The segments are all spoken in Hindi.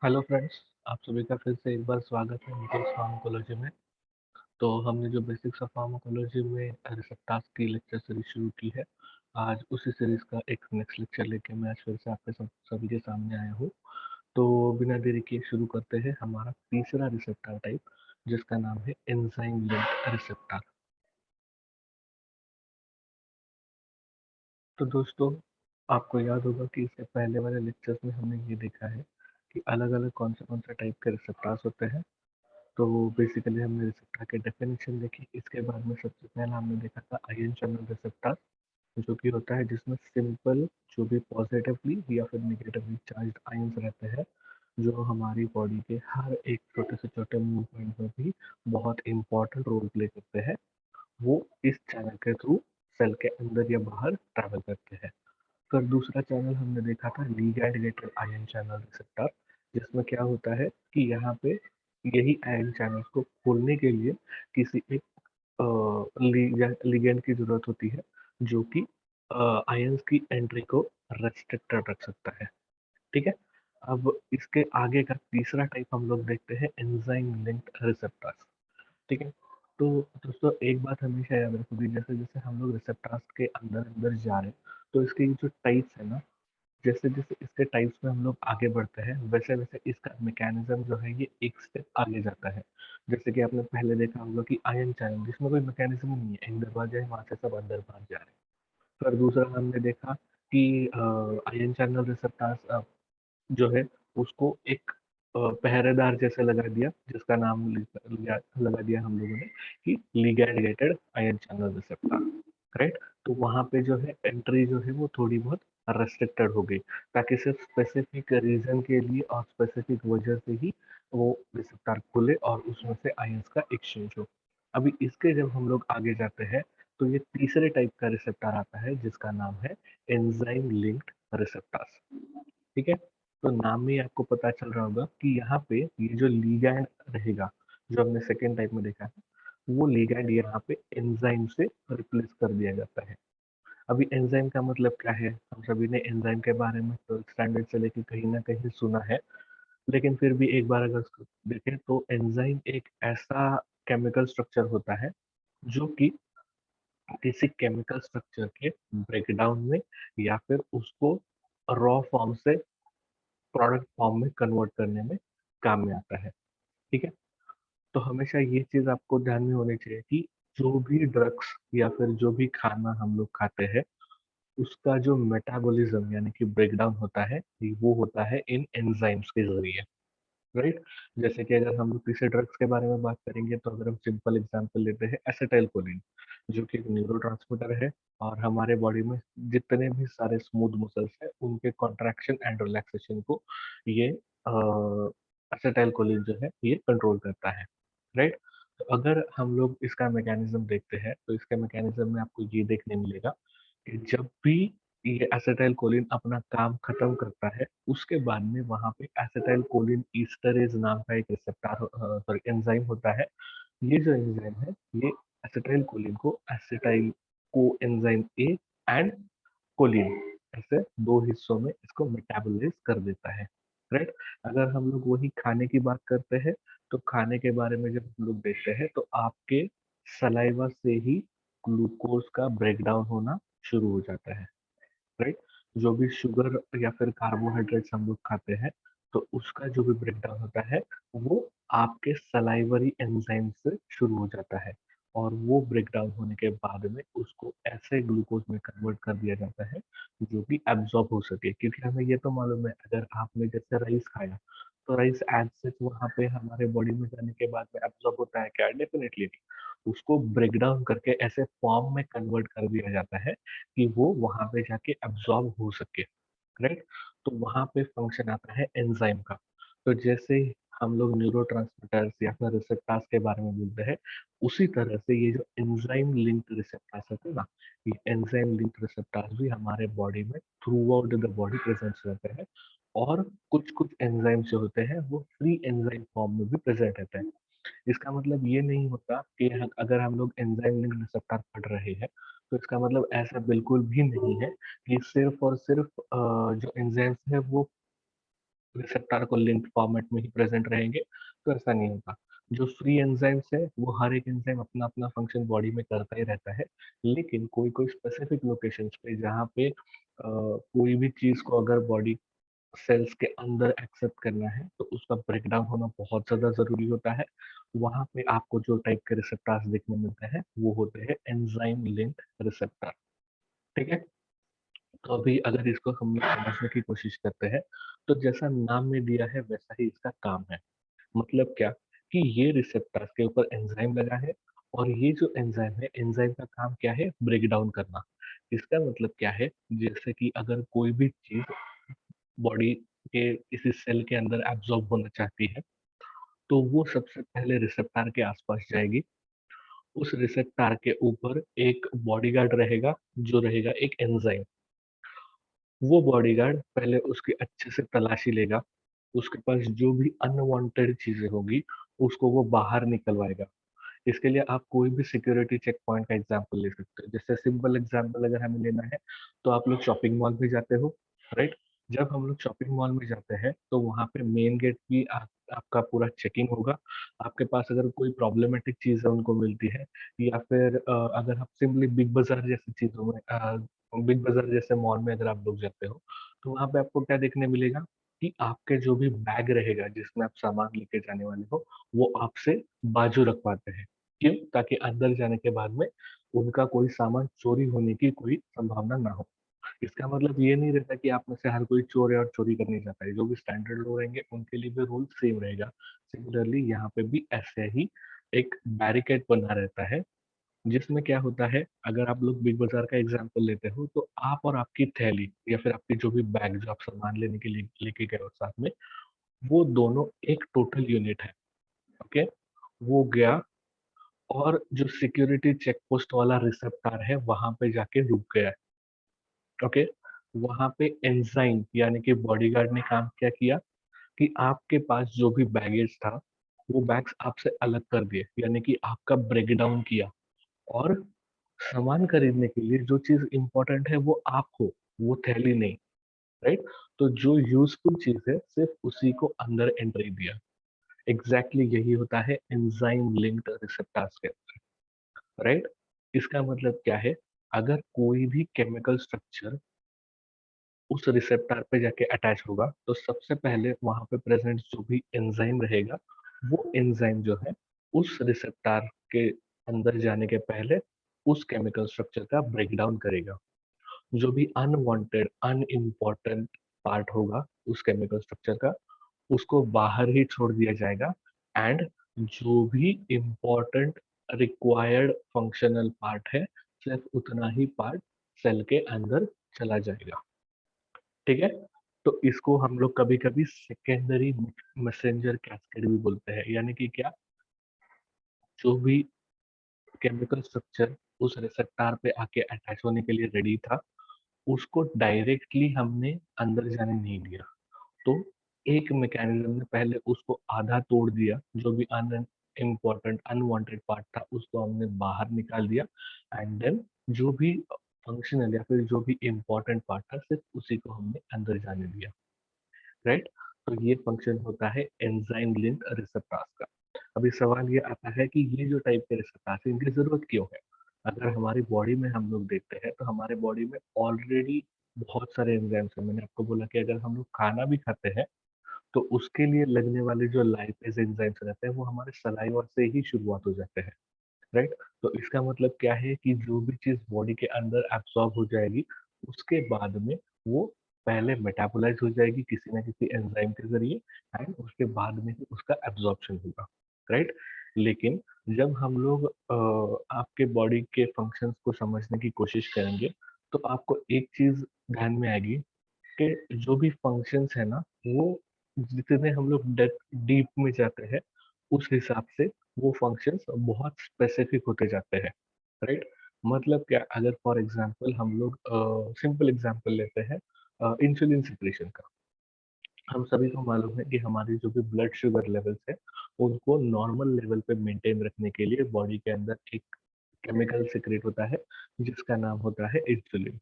हेलो फ्रेंड्स, आप सभी का फिर से एक बार स्वागत है डिटेल्स फार्माकोलॉजी में। तो हमने जो बेसिक्स ऑफ फार्माकोलॉजी में रिसेप्टर्स की लेक्चर सीरीज शुरू की है, आज उसी सीरीज का एक नेक्स्ट लेक्चर लेके मैं आज फिर से आपके सभी के सामने आया हूँ। तो बिना देरी किए शुरू करते हैं हमारा तीसरा रिसेप्टर टाइप, जिसका नाम है एंजाइम लिंक्ड रिसेप्टर। तो दोस्तों, आपको याद होगा कि इससे पहले वाले लेक्चर्स में हमने ये देखा है कि अलग अलग कौन से टाइप के रिसेप्टर्स होते हैं। तो बेसिकली हमने रिसेप्टर के डेफिनेशन देखी। इसके बाद में सबसे पहला हमने देखा था आयन चैनल रिसेप्टर, जो कि होता है जिसमें सिंपल जो भी पॉजिटिवली या फिर निगेटिवली चार्ज्ड आयंस रहते हैं, जो हमारी बॉडी के हर एक छोटे से छोटे मूवमेंट में भी बहुत इंपॉर्टेंट रोल प्ले करते हैं। वो इस चैनल के थ्रू सेल के अंदर या बाहर ट्रैवल करते हैं। फिर दूसरा चैनल हमने देखा था ligand gated ion channel receptor, जिसमें क्या होता है कि यहाँ पे यही आयन चैनल्स को खोलने के लिए किसी एक लिगैंड की जरूरत होती है, जो कि आयंस की एंट्री को रेस्ट्रिक्टेड रख सकता है। ठीक है। अब इसके आगे का तीसरा टाइप हम लोग देखते हैं एंजाइम लिंक्ड रिसेप्टर्स। ठीक है। तो दोस्तों, एक बात हमेशा याद रखोगे, जैसे जैसे हम लोग रिसेप्टर्स के अंदर अंदर जा रहे हैं, तो इसके जो टाइप्स है ना, जैसे जैसे इसके टाइप्स में हम लोग आगे बढ़ते हैं, वैसे वैसे इसका मैकेनिज्म जो है ये एक स्टेप आगे जाता है। जैसे कि आपने पहले देखा होगा कि आयन चैनल, जिसमें कोई मैकेनिज्म ही नहीं है, एक दरवाजा है, वहां से सब अंदर बाहर जा रहे हैं। फिर दूसरा हमने देखा कि आयन चैनल रिसेप्टर्स जो है उसको एक पहरेदार जैसे लगा दिया, जिसका नाम लगा दिया हम लोगों ने कि ligand gated ion channel receptor. Right. तो वहां पे जो है एंट्री जो है वो थोड़ी बहुत रेस्ट्रिक्टेड हो गई, ताकि सिर्फ स्पेसिफिक रीजन के लिए और स्पेसिफिक वजह से ही वो रिसेप्टर खुले और उसमें से आयंस का एक्सचेंज हो। अभी इसके जब हम लोग आगे जाते हैं, तो ये तीसरे टाइप का रिसेप्टर आता है, जिसका नाम है एंजाइम लिंक्ड रिसेप्टर्स। ठीक है। तो नाम में ही आपको पता चल रहा होगा कि यहाँ पे ये जो लिगैंड रहेगा, जो हमने सेकेंड टाइप में देखा है, वो लिगैंड यहाँ पे एंजाइम से रिप्लेस कर दिया जाता है। अभी एंजाइम का मतलब क्या है? हम सभी ने एंजाइम के बारे में ट्वेल्थ स्टैंडर्ड से लेके कहीं ना कहीं सुना है, लेकिन फिर भी एक बार अगर उसको देखें तो एंजाइम एक ऐसा केमिकल स्ट्रक्चर होता है जो कि किसी केमिकल स्ट्रक्चर के ब्रेकडाउन में या फिर उसको रॉ फॉर्म से प्रोडक्ट फॉर्म में कन्वर्ट करने में काम में आता है। ठीक है। तो हमेशा ये चीज आपको ध्यान में होनी चाहिए कि जो भी ड्रग्स या फिर जो भी खाना हम लोग खाते हैं, उसका जो मेटाबॉलिज्म यानी कि ब्रेकडाउन होता है, वो होता है इन एंजाइम्स के जरिए। राइट। जैसे कि अगर हम लोग किसी ड्रग्स के बारे में बात करेंगे, तो अगर हम सिंपल एग्जांपल लेते हैं एसिटाइल कोलिन, जो कि एक न्यूरोट्रांसमीटर है, और हमारे बॉडी में जितने भी सारे स्मूथ मसल्स हैं उनके कॉन्ट्रैक्शन एंड रिलैक्सेशन को ये एसिटाइल कोलिन जो है ये कंट्रोल करता है। राइट। तो अगर हम लोग इसका मैकेनिज्म देखते हैं, तो इसके मैकेनिज्म में आपको ये देखने मिलेगा कि जब भी ये एसिटाइल कोलिन अपना काम खत्म करता है, उसके बाद में वहां पे एसिटाइल कोलिन ईस्टरेज नाम का एक रिसेप्टर सॉरी एंजाइम होता है। ये जो एंजाइम है, ये एसिटाइल कोलिन को acetyl coenzyme A and choline, ऐसे दो हिस्सों में इसको मेटाबोलाइज कर देता है। राइट। अगर हम लोग वही खाने की बात करते हैं, तो खाने के बारे में जब हम लोग देखते हैं, तो आपके सलाइवा से ही ग्लूकोज का ब्रेकडाउन होना शुरू हो जाता है। राइट। जो भी शुगर या फिर कार्बोहाइड्रेट्स हम लोग खाते हैं, तो उसका जो भी ब्रेकडाउन होता है, वो आपके सलाइवरी एंजाइम से शुरू हो जाता है, और वो ब्रेकडाउन होने के बाद में उसको ऐसे ग्लूकोज में कन्वर्ट कर दिया जाता है जो कि एब्जॉर्ब हो सके। क्योंकि हमें ये तो मालूम है, अगर आपने जैसे राइस खाया, तो राइस एज सच वहाँ पे हमारे बॉडी में जाने के बाद में एब्जॉर्ब होता है क्या? डेफिनेटली नहीं। उसको ब्रेक डाउन करके ऐसे फॉर्म में कन्वर्ट कर दिया जाता है कि वो वहाँ पे जाके एब्जॉर्ब हो सके। राइट। तो वहाँ पे फंक्शन आता है एंजाइम का। तो जैसे हम लोग न्यूरोट्रांसमीटर्स या फिर रिसेप्टर्स के बारे में बोलते हैं, उसी तरह से ये जो एंजाइम लिंक्ड रिसेप्टर्स होते हैं ना, ये एंजाइम लिंक्ड रिसेप्टर्स भी हमारे बॉडी में through out the body present रहते हैं। और कुछ कुछ एंजाइम जो होते हैं वो फ्री एंजाइम फॉर्म में भी प्रेजेंट रहते हैं। इसका मतलब ये नहीं होता कि अगर हम लोग एंजाइम लिंक्ड रिसेप्टर पढ़ रहे हैं, तो इसका मतलब ऐसा बिल्कुल भी नहीं है कि सिर्फ और सिर्फ जो एंजाइम्स है वो रिसेप्टर को लिंक्ड फॉर्मेट में ही प्रेज़ेंट रहेंगे, तो ऐसा नहीं होता। जो फ्री एंजाइम्स है, वो हर एक एंजाइम अपना-अपना फंक्शन बॉडी में करता ही रहता है, लेकिन कोई-कोई स्पेसिफिक लोकेशंस पे जहाँ पे कोई भी चीज़ को अगर बॉडी सेल्स के अंदर एक्सेप्ट करना है, तो उसका ब्रेकडाउन होना बहुत ज़्यादा ज़रूरी होता है। वहाँ पे आपको जो टाइप के रिसेप्टर्स देखने मिलते हैं, वो होते हैं एंजाइम लिंक्ड रिसेप्टर, ठीक है? तो अभी अगर इसको हम लोग समझने की कोशिश करते हैं, तो जैसा नाम में दिया है वैसा ही इसका काम है। मतलब क्या? कि ये रिसेप्टर्स के ऊपर एंजाइम लगा है और ये जो एंजाइम है, एंजाइम का काम क्या है? ब्रेक डाउन करना। इसका मतलब क्या है? जैसे कि अगर कोई भी चीज़ बॉडी के किसी सेल के अंदर एब्ज़ॉर्ब होना चाहती है, तो वो सबसे पहले रिसेप्टर के आस-पास जाएगी। उस रिसेप्टर के ऊपर एक बॉडीगार्ड रहेगा, जो रहेगा एक एंजाइम। वो बॉडीगार्ड पहले उसकी अच्छे से तलाशी लेगा, उसके पास जो भी अनवांटेड चीज़ें होंगी, उसको वो बाहर निकलवाएगा। इसके लिए आप कोई भी सिक्योरिटी चेक पॉइंट का एग्ज़ाम्पल ले सकते हो। जैसे सिंपल एग्ज़ाम्पल अगर हमें लेना है, तो आप लोग शॉपिंग मॉल में जाते हो, राइट? जब हम लोग शॉपिंग मॉल में जाते हैं, तो वहाँ पे मेन गेट की आपका पूरा चेकिंग होगा। आपके पास अगर कोई प्रॉब्लमैटिक चीज़ है उनको मिलती है या फिर अगर आप सिंपली बिग बाज़ार जैसी चीज़ों में बिग बाज़ार जैसे मॉल में अगर आप लोग जाते हो, तो वहाँ पे आपको क्या देखने मिलेगा कि आपके जो भी बैग रहेगा जिसमें आप सामान लेके जाने वाले हो, वो आपसे बाजू रखवाते हैं। क्यों? ताकि अंदर जाने के बाद में उनका कोई सामान चोरी होने की कोई संभावना ना हो। इसका मतलब ये नहीं रहता कि आप में से हर कोई चोर है और चोरी करने जाता है। जो भी स्टैंडर्ड लोग रहेंगे उनके लिए भी रूल सेम रहेगा। सिमिलरली यहाँ पे भी ऐसे ही एक बैरिकेड बना रहता है, जिसमें क्या होता है अगर आप लोग बिग बाज़ार का एग्ज़ाम्पल लेते हो तो आप और आपकी थैली या फिर आपकी जो भी बैग जो आप सामान लेने के लिए लेके गए हो साथ में, वो दोनों एक टोटल यूनिट है, ओके? वो गया और जो सिक्योरिटी चेक पोस्ट वाला रिसेप्टर है, वहाँ पे जाके रुक गया है, ओके? वहाँ पे एंजाइम यानी कि बॉडीगार्ड ने काम क्या किया कि आपके पास जो भी बैगेज था, वो बैग्स आपसे अलग कर दिए, यानी कि आपका ब्रेकडाउन किया और सामान खरीदने के लिए जो चीज़ इम्पोर्टेंट है वो आप हो, वो थैली नहीं, राइट? तो जो यूज़फुल चीज़ है, सिर्फ़ उसी को अंदर एंट्री दिया। एग्ज़ैक्टली यही होता है एंजाइम लिंक्ड रिसेप्टर्स के अंदर। राइट? इसका मतलब क्या है? अगर कोई भी केमिकल स्ट्रक्चर उस रिसेप्टर पे जाके अटैच होगा, तो सबसे पहले वहाँ पे प्रेज़ेंट जो भी एंजाइम रहेगा, वो एंजाइम जो है, उस रिसेप्टर के अंदर जाने के पहले उस केमिकल स्ट्रक्चर का ब्रेकडाउन करेगा। जो भी अनवांटेड, अनइम्पोर्टेंट पार्ट होगा उस केमिकल स्ट्रक्चर का, उसको बाहर ही छोड़ दिया जाएगा एंड जो भी इम्पोर्टेंट रिक्वायर्ड फंक्शनल पार्ट है, सिर्फ उतना ही पार्ट सेल के अंदर चला जाएगा, ठीक है? तो इसको हम लोग कभी-कभी सेकेंडरी मैसेंजर कैस्केड भी बोलते हैं, यानी कि क्या? जो भी केमिकल स्ट्रक्चर उस रिसेप्टर पे आके अटैच होने के लिए रेडी था, उसको डायरेक्टली हमने अंदर जाने नहीं दिया। तो एक मैकेनिज़्म ने पहले उसको आधा तोड़ दिया, जो भी इम्पोर्टेंट अनवांटेड पार्ट था उसको हमने बाहर निकाल दिया एंड देन जो भी फंक्शनल या फिर जो भी इम्पोर्टेंट पार्ट था सिर्फ उसी को हमने अंदर जाने दिया, राइट? तो ये फंक्शन होता है एंजाइम लिंक्ड रिसेप्टर्स का। अभी सवाल ये आता है कि ये जो टाइप के रिसेप्टर्स हैं इनकी ज़रूरत क्यों है? अगर हमारी बॉडी में हम लोग देखते हैं तो हमारे बॉडी में ऑलरेडी बहुत सारे एंजाइम्स हैं। मैंने आपको बोला कि अगर हम लोग खाना भी खाते हैं तो उसके लिए लगने वाले जो लाइपेज़ एंजाइम्स रहते हैं, वो हमारे सलाइवा से ही शुरुआत हो जाते हैं, राइट? तो इसका मतलब क्या है कि जो भी चीज़ बॉडी के अंदर एब्ज़ॉर्ब हो जाएगी, उसके बाद में वो पहले मेटाबोलाइज़ हो जाएगी किसी न किसी एंजाइम के ज़रिए एंड उसके बाद में ही उसका एब्ज़ॉर्प्शन होगा, राइट? लेकिन जब हम लोग आपके बॉडी के फंक्शंस को समझने की कोशिश करेंगे, तो आपको एक चीज़ ध्यान में आएगी कि जो भी फंक्शंस है ना, वो जितने हम लोग डीप में जाते हैं, उस हिसाब से वो फंक्शंस बहुत स्पेसिफिक होते जाते हैं, राइट? मतलब क्या अगर फॉर एग्ज़ाम्पल हम लोग सिंपल एग्ज़ाम्पल लेते हैं इंसुलिन सिक्रीशन का। हम सभी को मालूम है कि हमारी जो भी ब्लड शुगर लेवल्स है, उनको नॉर्मल लेवल पे मेंटेन रखने के लिए बॉडी के अंदर एक केमिकल सीक्रेट होता है, जिसका नाम होता है इंसुलिन,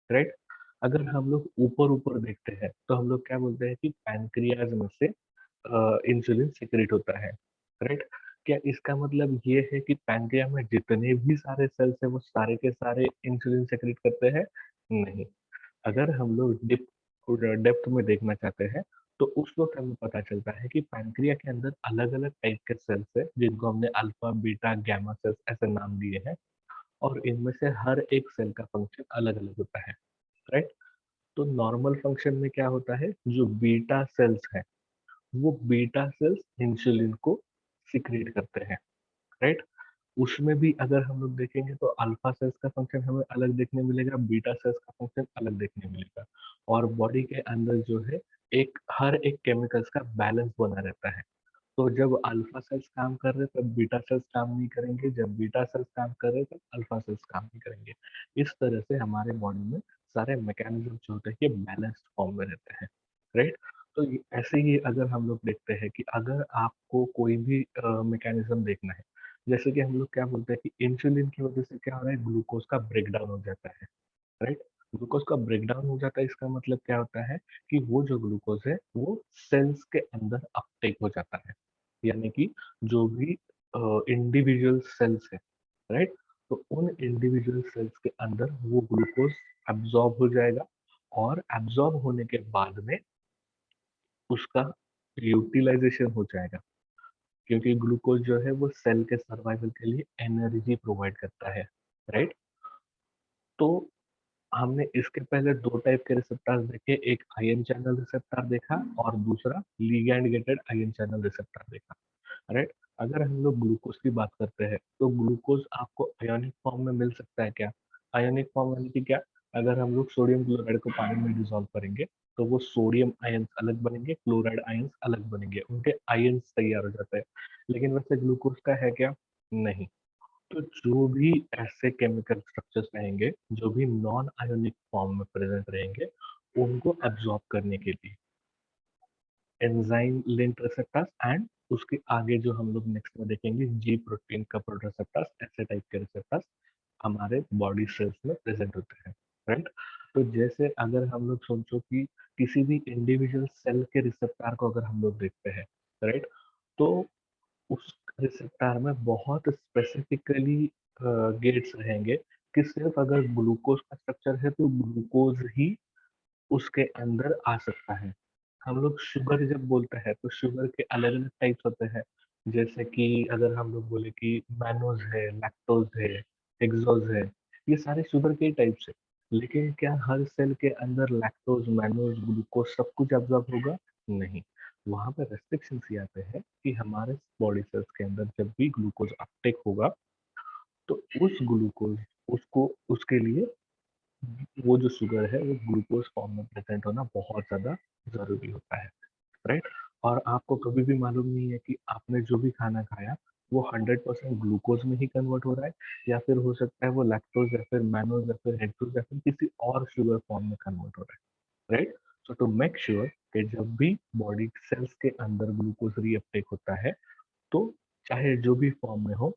राइट? अगर हम लोग ऊपर-ऊपर देखते हैं, तो हम लोग क्या बोलते हैं कि पैनक्रियाज़ में से इंसुलिन सीक्रेट होता है, राइट? क्या इसका मतलब ये है कि पैनक्रिया में जितने भी सारे सेल्स हैं, वो सारे के सारे इंसुलिन सेक्रेट करते हैं? नहीं। अगर हम लोग डेप्थ में देखना चाहते हैं, तो उस वक़्त हमें पता चलता है कि पैनक्रिया के अंदर अलग-अलग टाइप के सेल्स हैं, जिनको हमने अल्फा, बीटा, गामा सेल्स ऐसे नाम दिए हैं और इनमें से हर एक सेल का फंक्शन अलग-अलग होता है, राइट? तो नॉर्मल फंक्शन में क्या होता है, जो बीटा सेल्स हैं, वो बीटा सेल्स इंसुलिन को सीक्रेट करते हैं, राइट? उसमें भी अगर हम लोग देखेंगे तो अल्फा सेल्स का फंक्शन हमें अलग देखने मिलेगा, बीटा सेल्स का फंक्शन अलग देखने मिलेगा और बॉडी के अंदर जो है हर एक केमिकल्स का बैलेंस बना रहता है। तो जब अल्फा सेल्स काम कर रहे हैं तब बीटा सेल्स काम नहीं करेंगे, जब बीटा सेल्स काम कर रहे हैं तब अल्फा सेल्स काम नहीं करेंगे। इस तरह से हमारे बॉडी में सारे मैकेनिज्म जो होते हैं ये बैलेंस्ड फॉर्म में रहते हैं, राइट? तो ऐसे ही अगर हम लोग देखते हैं कि अगर आपको कोई भी मैकेनिज्म देखना है, जैसे कि हम लोग क्या बोलते हैं कि इंसुलिन की वजह से क्या हो रहा है, ग्लूकोज का ब्रेकडाउन हो जाता है, राइट? ग्लूकोज का ब्रेकडाउन हो जाता है, इसका मतलब क्या होता है कि वो जो ग्लूकोज है वो सेल्स के अंदर अपटेक हो जाता है, यानी कि जो भी इंडिविजुअल सेल्स है, राइट? तो उन इंडिविजुअल सेल्स के अंदर वो ग्लूकोज एब्जॉर्ब हो जाएगा और एब्जॉर्ब होने के बाद में उसका यूटिलाइजेशन हो जाएगा, क्योंकि ग्लूकोज जो है वो सेल के सर्वाइवल के लिए एनर्जी प्रोवाइड करता है, राइट? तो हमने इसके पहले 2 टाइप के रिसेप्टर्स देखे, एक आयन चैनल रिसेप्टर देखा और दूसरा ligand gated ion channel receptor देखा, राइट? अगर हम लोग ग्लूकोज़ की बात करते हैं, तो ग्लूकोज़ आपको आयोनिक फॉर्म में मिल सकता है क्या? आयोनिक फॉर्म यानी कि क्या? अगर हम लोग सोडियम क्लोराइड को पानी में डिसॉल्व करेंगे, तो वो सोडियम आयन्स अलग बनेंगे, क्लोराइड आयन्स अलग बनेंगे, उनके आयन्स तैयार हो जाते हैं। लेकिन वैसे ग्लूकोज़ का है क्या? नहीं। तो जो भी ऐसे केमिकल स्ट्रक्चर्स रहेंगे, जो भी नॉन आयोनिक फॉर्म में प्रेज़ेंट रहेंगे, उनको एब्ज़ॉर्ब करने के लिए एंजाइम लिंक्ड रिसेप्टर्स एंड उसके आगे जो हम लोग नेक्स्ट में देखेंगे जी प्रोटीन कपल्ड रिसेप्टर्स, ऐसे टाइप के रिसेप्टर्स हमारे बॉडी सेल्स में प्रेज़ेंट होते हैं, राइट? तो जैसे अगर हम लोग सोचो कि किसी भी इंडिविजुअल सेल के रिसेप्टर को अगर हम लोग देखते हैं, राइट? तो उस रिसेप्टर में बहुत स्पेसिफिकली गेट्स रहेंगे कि सिर्फ अगर ग्लूकोज का स्ट्रक्चर है तो ग्लूकोज ही उसके अंदर आ सकता है। हम लोग शुगर जब बोलते हैं तो शुगर के अलग-अलग टाइप्स होते हैं। जैसे कि अगर हम लोग बोले कि मैनोज़ है, लैक्टोज़ है, हेक्सोज़ है, ये सारे शुगर के ही टाइप्स हैं। लेकिन क्या हर सेल के अंदर लैक्टोज़, मैनोज़, ग्लूकोज़ सब कुछ एब्ज़ॉर्ब होगा? नहीं। वहाँ पे रिस्ट्रिक्शंस ये आते हैं कि हमारे बॉडी सेल्स के अंदर जब भी ग्लूकोज़ अपटेक होगा, तो उस ग्लूकोज़ उसको उसके लिए वो जो शुगर है वो ग्लूकोज़ फॉर्म में प्रेज़ेंट होना बहुत ज़्यादा ज़रूरी होता है, राइट? और आपको कभी भी मालूम नहीं है कि आपने जो भी खाना खाया, वो 100% ग्लूकोज़ में ही कन्वर्ट हो रहा है या फिर हो सकता है वो लैक्टोज़ या फिर मैनोज़ या फिर हेक्टोज़ या फिर किसी और शुगर फॉर्म में कन्वर्ट हो रहा है, right? So to make sure कि जब भी बॉडी सेल्स के अंदर ग्लूकोज़ रीअपटेक होता है, तो चाहे जो भी फॉर्म में हो,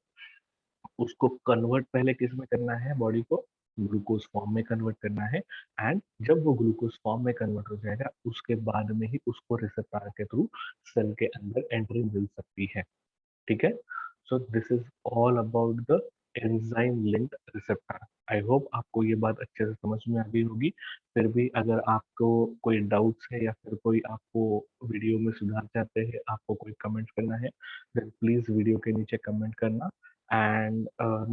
उसको कन्वर्ट पहले किस में करना है बॉडी को? ग्लूकोज़ फॉर्म में कन्वर्ट करना है एंड जब वो ग्लूकोज़ फॉर्म में कन्वर्ट हो जाएगा, उसके बाद में ही उसको रिसेप्टर के थ्रू सेल के अंदर एंट्री मिल सकती है। ठीक है? So this is all about the enzyme linked receptor. I hope आपको ये बात अच्छे से समझ में आ गई होगी। फिर भी अगर आपको कोई डाउट्स है या फिर कोई आपको वीडियो में सुधार चाहते हैं, आपको कोई कमेंट करना है, देन प्लीज़ वीडियो के नीचे कमेंट करना एंड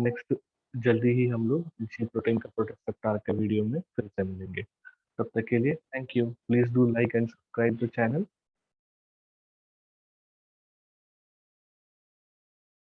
नेक्स्ट जल्दी ही हम लोग जी प्रोटीन का प्रोडक्ट रिसेप्टर के वीडियो में फिर से मिलेंगे। तब तक के लिए thank you. Please do like and subscribe the channel.